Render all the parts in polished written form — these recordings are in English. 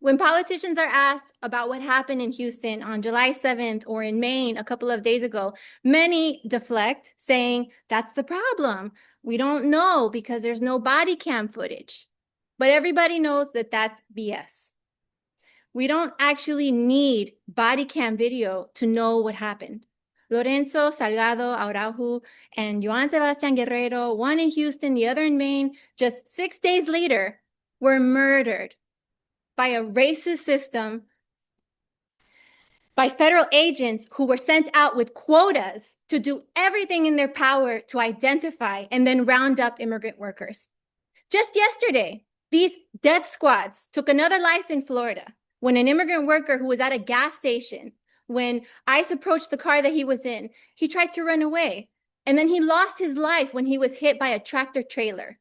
When politicians are asked about what happened in Houston on July 7th or in Maine a couple of days ago, many deflect, saying, that's the problem. We don't know because there's no body cam footage. But everybody knows that that's BS. We don't actually need body cam video to know what happened. Lorenzo Salgado Araujo and Joan Sebastian Guerrero, one in Houston, the other in Maine, just 6 days later, were murdered by a racist system, by federal agents who were sent out with quotas to do everything in their power to identify and then round up immigrant workers. Just yesterday, these death squads took another life in Florida when an immigrant worker who was at a gas station, when ICE approached the car that he was in, he tried to run away. And then he lost his life when he was hit by a tractor trailer.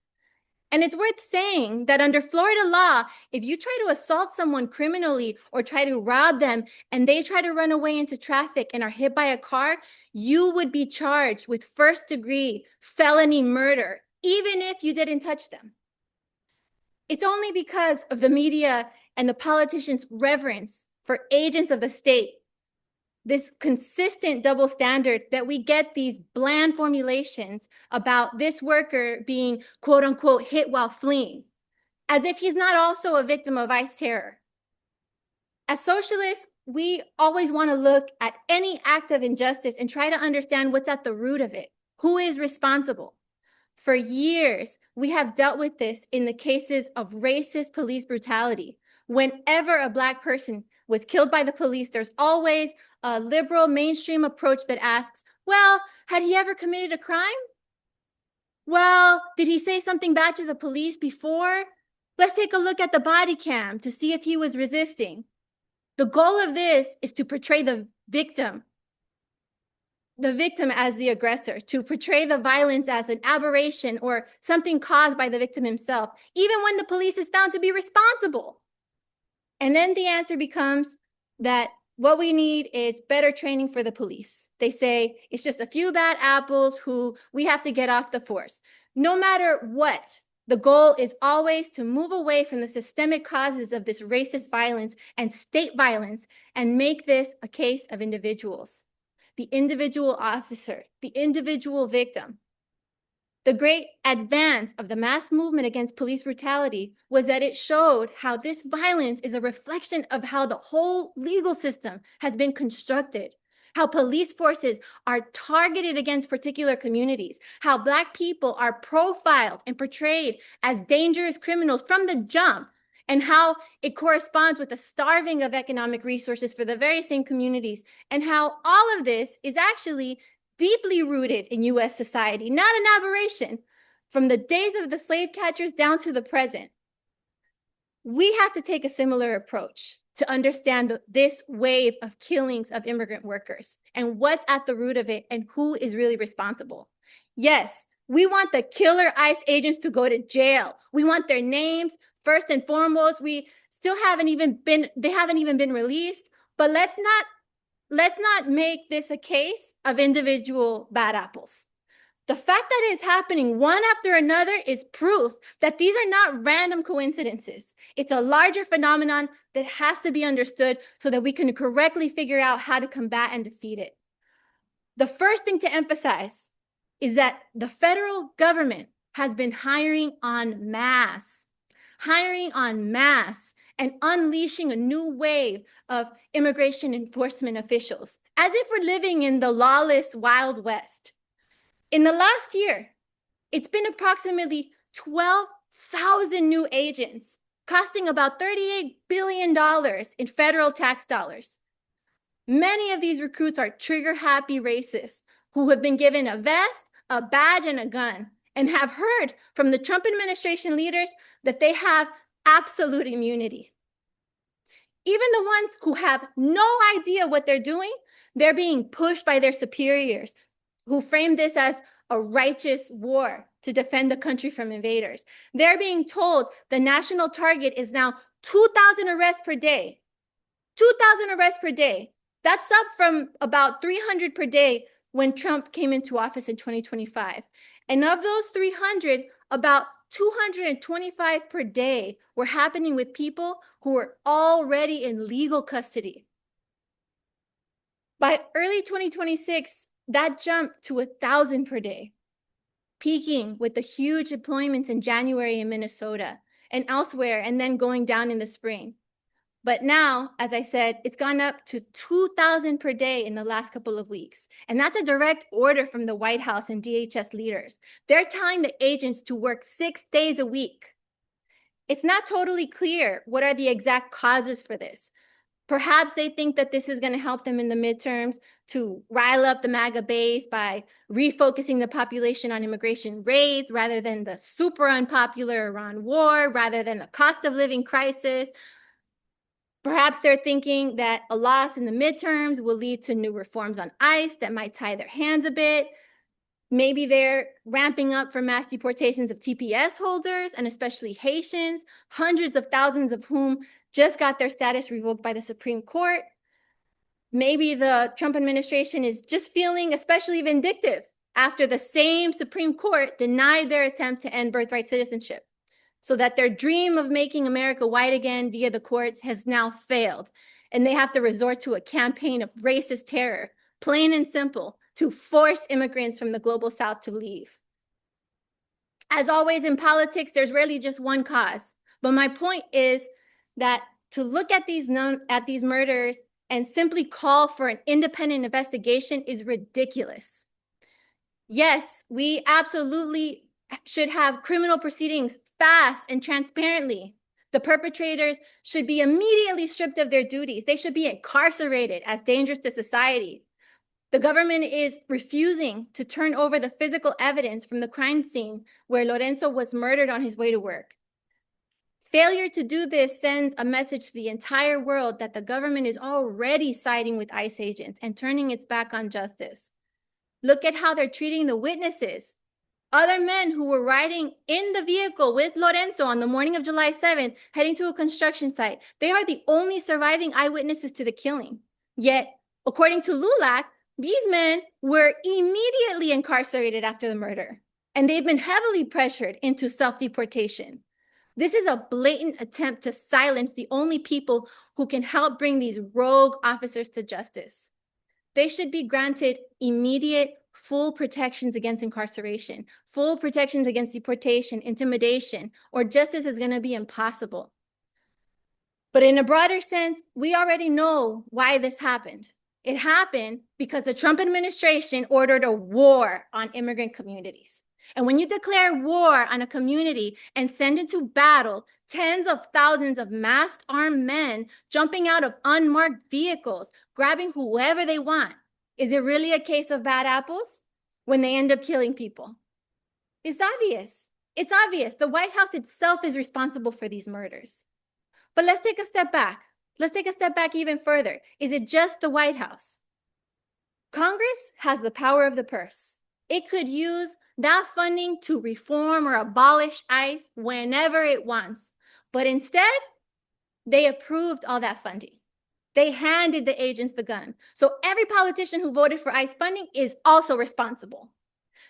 And it's worth saying that under Florida law, if you try to assault someone criminally or try to rob them and they try to run away into traffic and are hit by a car, you would be charged with first-degree felony murder, even if you didn't touch them. It's only because of the media and the politicians' reverence for agents of the state, this consistent double standard, that we get these bland formulations about this worker being quote unquote hit while fleeing, as if he's not also a victim of ICE terror. As socialists, we always want to look at any act of injustice and try to understand what's at the root of it. Who is responsible? For years, we have dealt with this in the cases of racist police brutality. Whenever a Black person was killed by the police, there's always a liberal mainstream approach that asks, well, had he ever committed a crime? Well, did he say something bad to the police before? Let's take a look at the body cam to see if he was resisting. The goal of this is to portray the victim as the aggressor, to portray the violence as an aberration or something caused by the victim himself, even when the police is found to be responsible. And then the answer becomes that what we need is better training for the police. They say it's just a few bad apples who we have to get off the force. No matter what, the goal is always to move away from the systemic causes of this racist violence and state violence and make this a case of individuals. The individual officer, the individual victim. The great advance of the mass movement against police brutality was that it showed how this violence is a reflection of how the whole legal system has been constructed, how police forces are targeted against particular communities, how Black people are profiled and portrayed as dangerous criminals from the jump, and how it corresponds with the starving of economic resources for the very same communities, and how all of this is actually deeply rooted in US society, not an aberration, from the days of the slave catchers down to the present. We have to take a similar approach to understand this wave of killings of immigrant workers and what's at the root of it and who is really responsible. Yes, we want the killer ICE agents to go to jail. We want their names. First and foremost, they haven't even been released, but let's not make this a case of individual bad apples. The fact that it is happening one after another is proof that these are not random coincidences. It's a larger phenomenon that has to be understood so that we can correctly figure out how to combat and defeat it. The first thing to emphasize is that the federal government has been hiring en masse, and unleashing a new wave of immigration enforcement officials, as if we're living in the lawless Wild West. In the last year, it's been approximately 12,000 new agents, costing about $38 billion in federal tax dollars. Many of these recruits are trigger-happy racists who have been given a vest, a badge, and a gun, and have heard from the Trump administration leaders that they have absolute immunity. Even the ones who have no idea what they're doing, they're being pushed by their superiors, who frame this as a righteous war to defend the country from invaders. They're being told the national target is now 2,000 arrests per day. 2,000 arrests per day. That's up from about 300 per day when Trump came into office in 2025. And of those 300, about 225 per day were happening with people who were already in legal custody. By early 2026, that jumped to 1,000 per day, peaking with the huge deployments in January in Minnesota and elsewhere, and then going down in the spring. But now, as I said, it's gone up to 2,000 per day in the last couple of weeks. And that's a direct order from the White House and DHS leaders. They're telling the agents to work 6 days a week. It's not totally clear what are the exact causes for this. Perhaps they think that this is going to help them in the midterms to rile up the MAGA base by refocusing the population on immigration raids rather than the super unpopular Iran war, rather than the cost of living crisis. Perhaps they're thinking that a loss in the midterms will lead to new reforms on ICE that might tie their hands a bit. Maybe they're ramping up for mass deportations of TPS holders, and especially Haitians, hundreds of thousands of whom just got their status revoked by the Supreme Court. Maybe the Trump administration is just feeling especially vindictive after the same Supreme Court denied their attempt to end birthright citizenship, so that their dream of making America white again via the courts has now failed, and they have to resort to a campaign of racist terror, plain and simple, to force immigrants from the global South to leave. As always in politics, there's rarely just one cause. But my point is that to look at these murders and simply call for an independent investigation is ridiculous. Yes, we absolutely should have criminal proceedings fast and transparently. The perpetrators should be immediately stripped of their duties. They should be incarcerated as dangerous to society. The government is refusing to turn over the physical evidence from the crime scene where Lorenzo was murdered on his way to work. Failure to do this sends a message to the entire world that the government is already siding with ICE agents and turning its back on justice. Look at how they're treating the witnesses. Other men who were riding in the vehicle with Lorenzo on the morning of July 7th, heading to a construction site, they are the only surviving eyewitnesses to the killing. Yet, according to LULAC, these men were immediately incarcerated after the murder, and they've been heavily pressured into self-deportation. This is a blatant attempt to silence the only people who can help bring these rogue officers to justice. They should be granted immediate, full protections against incarceration, full protections against deportation, intimidation, or justice is going to be impossible. But in a broader sense, we already know why this happened. It happened because the Trump administration ordered a war on immigrant communities. And when you declare war on a community and send into battle tens of thousands of masked armed men jumping out of unmarked vehicles, grabbing whoever they want, is it really a case of bad apples when they end up killing people? It's obvious. It's obvious. The White House itself is responsible for these murders. But let's take a step back. Let's take a step back even further. Is it just the White House? Congress has the power of the purse. It could use that funding to reform or abolish ICE whenever it wants. But instead, they approved all that funding. They handed the agents the gun. So every politician who voted for ICE funding is also responsible.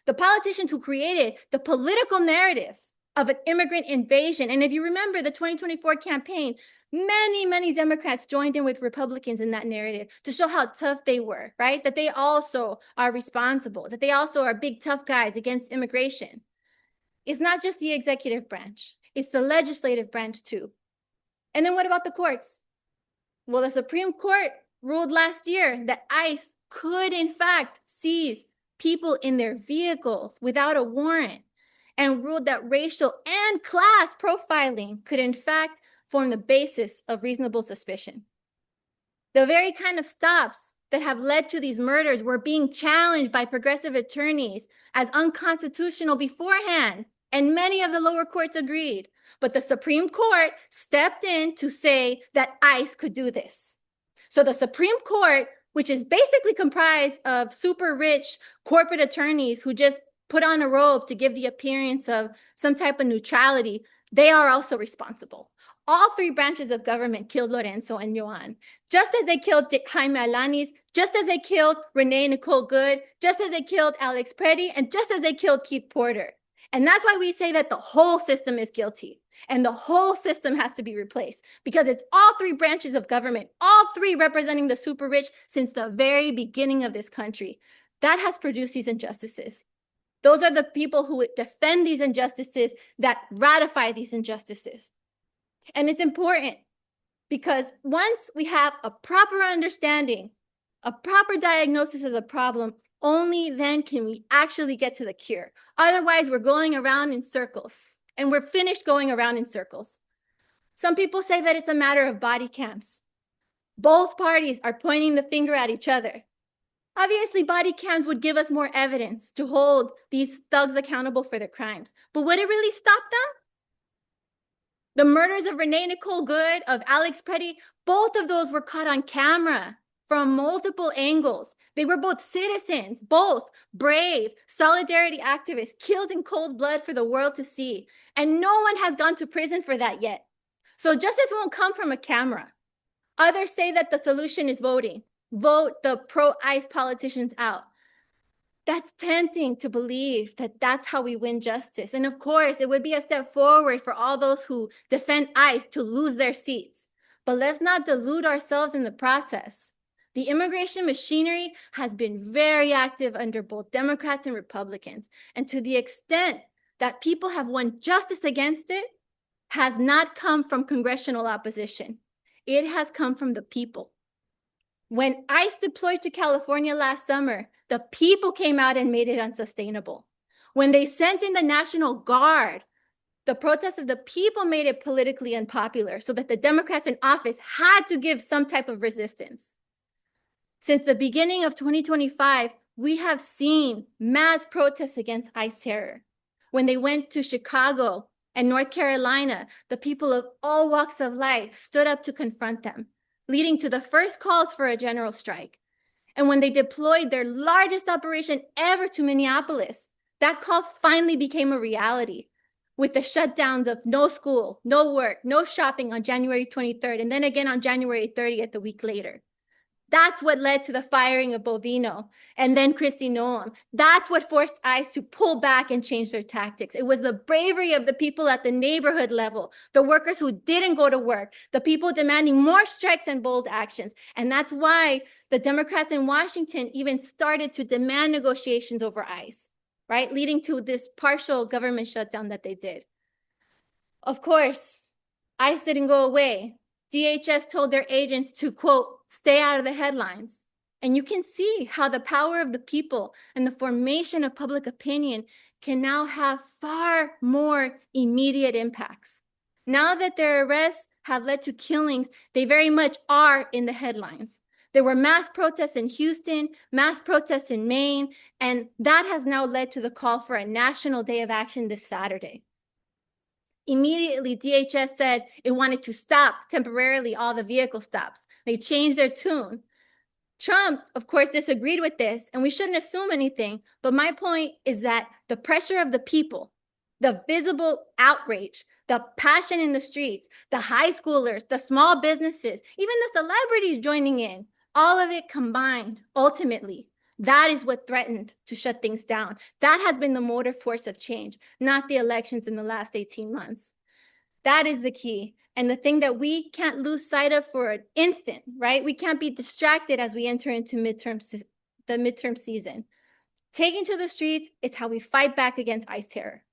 The politicians who created the political narrative of an immigrant invasion. And if you remember the 2024 campaign, many Democrats joined in with Republicans in that narrative to show how tough they were, right? That they also are responsible, that they also are big, tough guys against immigration. It's not just the executive branch, it's the legislative branch too. And then what about the courts? Well, the Supreme Court ruled last year that ICE could, in fact, seize people in their vehicles without a warrant, and ruled that racial and class profiling could, in fact, form the basis of reasonable suspicion. The very kind of stops that have led to these murders were being challenged by progressive attorneys as unconstitutional beforehand, and many of the lower courts agreed. But the Supreme Court stepped in to say that ICE could do this. So the Supreme Court, which is basically comprised of super rich corporate attorneys who just put on a robe to give the appearance of some type of neutrality, they are also responsible. All three branches of government killed Lorenzo and Joan, just as they killed Jaime Alanis, just as they killed Renee Nicole Good, just as they killed Alex Preddy, and just as they killed Keith Porter. And that's why we say that the whole system is guilty and the whole system has to be replaced, because it's all three branches of government, all three representing the super rich since the very beginning of this country. That has produced these injustices. Those are the people who defend these injustices that ratify these injustices. And it's important because once we have a proper understanding, a proper diagnosis of the problem, only then can we actually get to the cure. Otherwise, we're going around in circles, and we're finished going around in circles. Some people say that it's a matter of body cams. Both parties are pointing the finger at each other. Obviously, body cams would give us more evidence to hold these thugs accountable for their crimes. But would it really stop them? The murders of Renee Nicole Good, of Alex Petty, both of those were caught on camera from multiple angles. They were both citizens, both brave solidarity activists killed in cold blood for the world to see. And no one has gone to prison for that yet. So justice won't come from a camera. Others say that the solution is voting. Vote the pro-ICE politicians out. That's tempting to believe that that's how we win justice. And of course, it would be a step forward for all those who defend ICE to lose their seats. But let's not delude ourselves in the process. The immigration machinery has been very active under both Democrats and Republicans. And to the extent that people have won justice against it, has not come from congressional opposition. It has come from the people. When ICE deployed to California last summer, the people came out and made it unsustainable. When they sent in the National Guard, the protests of the people made it politically unpopular so that the Democrats in office had to give some type of resistance. Since the beginning of 2025, we have seen mass protests against ICE terror. When they went to Chicago and North Carolina, the people of all walks of life stood up to confront them, leading to the first calls for a general strike. And when they deployed their largest operation ever to Minneapolis, that call finally became a reality, with the shutdowns of no school, no work, no shopping on January 23rd, and then again on January 30th, a week later. That's what led to the firing of Bovino and then Kristi Noem. That's what forced ICE to pull back and change their tactics. It was the bravery of the people at the neighborhood level, the workers who didn't go to work, the people demanding more strikes and bold actions. And that's why the Democrats in Washington even started to demand negotiations over ICE, right? Leading to this partial government shutdown that they did. Of course, ICE didn't go away. DHS told their agents to, quote, stay out of the headlines. And you can see how the power of the people and the formation of public opinion can now have far more immediate impacts. Now that their arrests have led to killings, they very much are in the headlines. There were mass protests in Houston, mass protests in Maine, and that has now led to the call for a national day of action this Saturday. Immediately, DHS said it wanted to stop temporarily all the vehicle stops. They changed their tune. Trump, of course, disagreed with this, and we shouldn't assume anything. But my point is that the pressure of the people, the visible outrage, the passion in the streets, the high schoolers, the small businesses, even the celebrities joining in, all of it combined, ultimately, that is what threatened to shut things down. That has been the motive force of change, not the elections in the last 18 months. That is the key. And the thing that we can't lose sight of for an instant, right? We can't be distracted as we enter into the midterm season. Taking to the streets is how we fight back against ICE terror.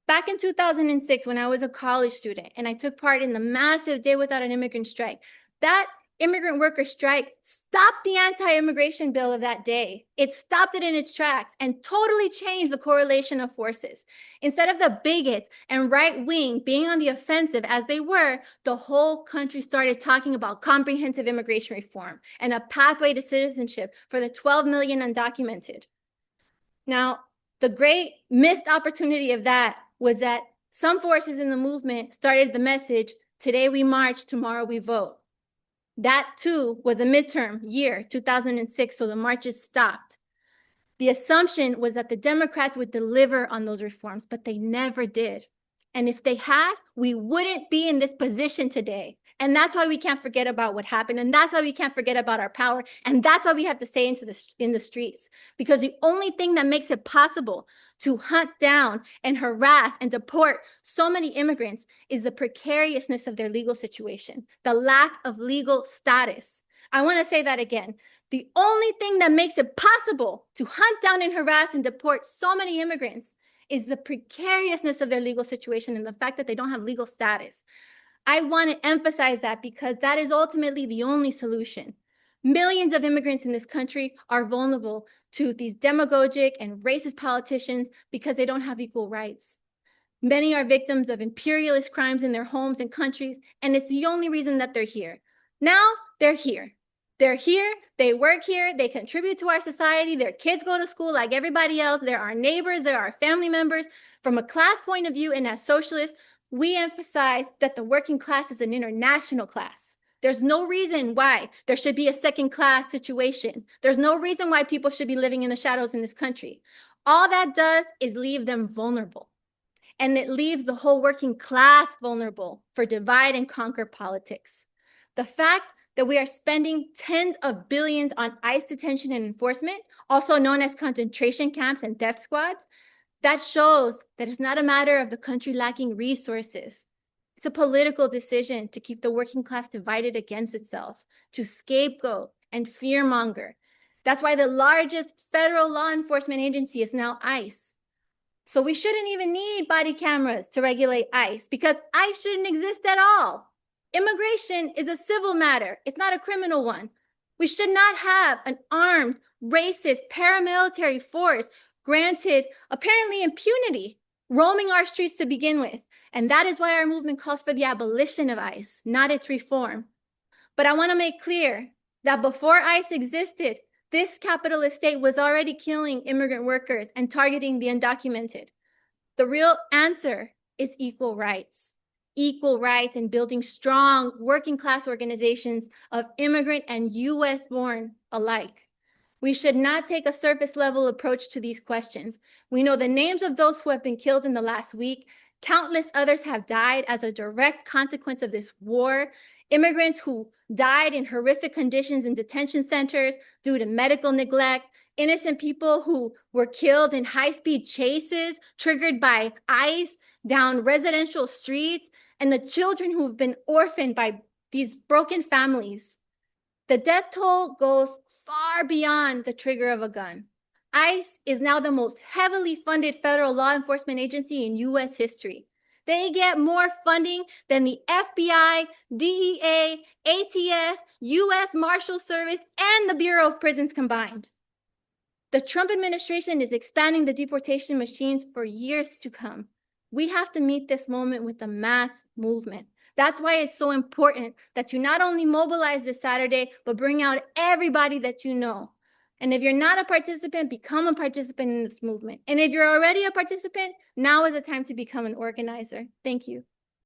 Back in 2006, when I was a college student and I took part in the massive Day Without an Immigrant strike, that immigrant worker strike stopped the anti-immigration bill of that day. It stopped it in its tracks and totally changed the correlation of forces. Instead of the bigots and right wing being on the offensive as they were, the whole country started talking about comprehensive immigration reform and a pathway to citizenship for the 12 million undocumented. Now, the great missed opportunity of that was that some forces in the movement started the message, today we march, tomorrow we vote. That too was a midterm year, 2006, so the marches stopped. The assumption was that the Democrats would deliver on those reforms, but they never did. And if they had, we wouldn't be in this position today. And that's why we can't forget about what happened. And that's why we can't forget about our power. And that's why we have to stay in the streets. Because the only thing that makes it possible to hunt down and harass and deport so many immigrants is the precariousness of their legal situation, the lack of legal status. I want to say that again. The only thing that makes it possible to hunt down and harass and deport so many immigrants is the precariousness of their legal situation and the fact that they don't have legal status. I want to emphasize that because that is ultimately the only solution. Millions of immigrants in this country are vulnerable to these demagogic and racist politicians because they don't have equal rights. Many are victims of imperialist crimes in their homes and countries, and it's the only reason that they're here. Now, they're here. They're here, they work here, they contribute to our society, their kids go to school like everybody else, they're our neighbors, they're our family members. From a class point of view and as socialists, we emphasize that the working class is an international class. There's no reason why there should be a second class situation. There's no reason why people should be living in the shadows in this country. All that does is leave them vulnerable. And it leaves the whole working class vulnerable for divide and conquer politics. The fact that we are spending tens of billions on ICE detention and enforcement, also known as concentration camps and death squads, that shows that it's not a matter of the country lacking resources. It's a political decision to keep the working class divided against itself, to scapegoat and fearmonger. That's why the largest federal law enforcement agency is now ICE. So we shouldn't even need body cameras to regulate ICE because ICE shouldn't exist at all. Immigration is a civil matter. It's not a criminal one. We should not have an armed, racist, paramilitary force granted apparently impunity roaming our streets to begin with. And that is why our movement calls for the abolition of ICE, not its reform. But I want to make clear that before ICE existed, this capitalist state was already killing immigrant workers and targeting the undocumented. The real answer is equal rights and building strong working class organizations of immigrant and US born alike. We should not take a surface level approach to these questions. We know the names of those who have been killed in the last week. Countless others have died as a direct consequence of this war. Immigrants who died in horrific conditions in detention centers due to medical neglect. Innocent people who were killed in high-speed chases triggered by ICE down residential streets, and the children who've been orphaned by these broken families. The death toll goes far beyond the trigger of a gun. ICE is now the most heavily funded federal law enforcement agency in US history. They get more funding than the FBI, DEA, ATF, US Marshal Service, and the Bureau of Prisons combined. The Trump administration is expanding the deportation machines for years to come. We have to meet this moment with a mass movement. That's why it's so important that you not only mobilize this Saturday, but bring out everybody that you know. And if you're not a participant, become a participant in this movement. And if you're already a participant, now is the time to become an organizer. Thank you.